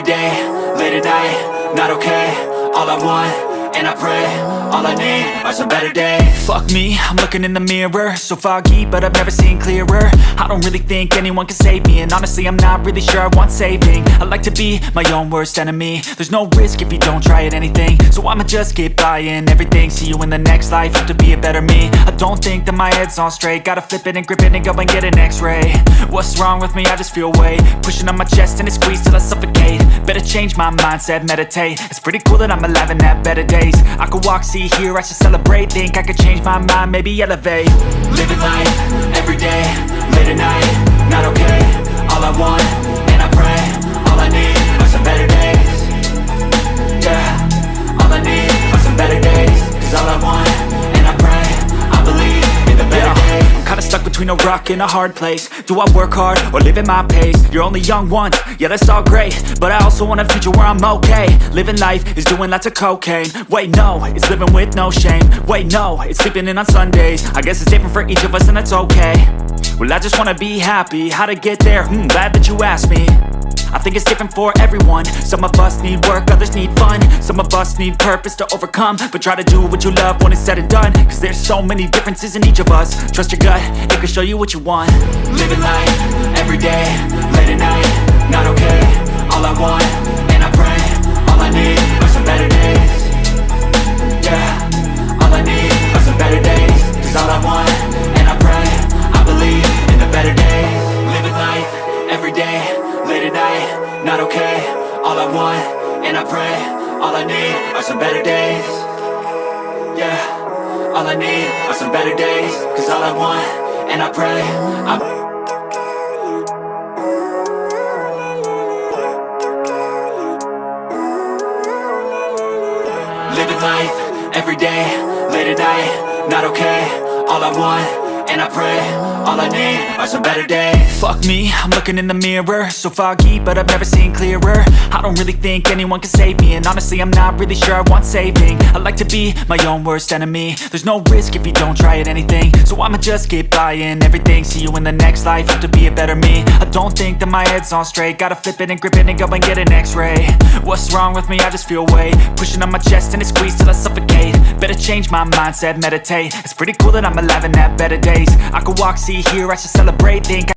every day, late at night, not okay. All I want, and I pray, all I need are some better days. Fuck me, I'm looking in the mirror, so foggy, but I've never seen clearer. I don't really think anyone can save me, and honestly I'm not really sure I want saving. I like to be my own worst enemy. There's no risk if you don't try at anything, so I'ma just get buying everything. See you in the next life, have to be a better me. I don't think that my head's on straight, gotta flip it and grip it and go and get an x-ray. What's wrong with me? I just feel weight pushing on my chest and it squeezes till I suffocate. Better change my mindset, meditate. It's pretty cool that I'm alive and have better days. I could walk, see, hear, I should celebrate. Think I could change my mind, maybe elevate. Living life, every day, late at night, not okay. All I want, and I pray, all I need are some better days. Yeah, all I need are some better days. Cause all I want, and I pray, I believe in the better days. I'm kinda stuck between a rock and a hard place. Do I work hard or live at my pace? You're only young once, yeah that's all great, but I also want a future where I'm okay. Living life is doing lots of cocaine. Wait no, it's living with no shame. Wait no, it's sleeping in on Sundays. I guess it's different for each of us and that's okay. Well I just wanna be happy, how to get there? Glad that you asked me. I think it's different for everyone. Some of us need work, others need fun. Some of us need purpose to overcome. But try to do what you love when it's said and done. Cause there's so many differences in each of us. Trust your gut, it can show you what you want. Living life, every day, late at night, not okay. All I want, and I pray, all I need are some better days. Yeah, all I need are some better days. Cause all I want, and I pray, I believe in the better days. Living life, every day, late at night, not okay. All I want, and I pray, all I need are some better days. Yeah, all I need are some better days. Cause all I want, and I pray, living life, every day, late at night, not okay. All I want, and I pray, all I need are some better days. Fuck me, I'm looking in the mirror, so foggy, but I've never seen clearer. I don't really think anyone can save me, and honestly I'm not really sure I want saving. I like to be my own worst enemy. There's no risk if you don't try at anything, so I'ma just get buying everything. See you in the next life, have to be a better me. I don't think that my head's on straight, gotta flip it and grip it and go and get an x-ray. What's wrong with me? I just feel weight pushing on my chest and it squeezes till I suffocate. Better change my mindset, meditate. It's pretty cool that I'm alive and have better days. I could walk, see, hear, I should celebrate. Think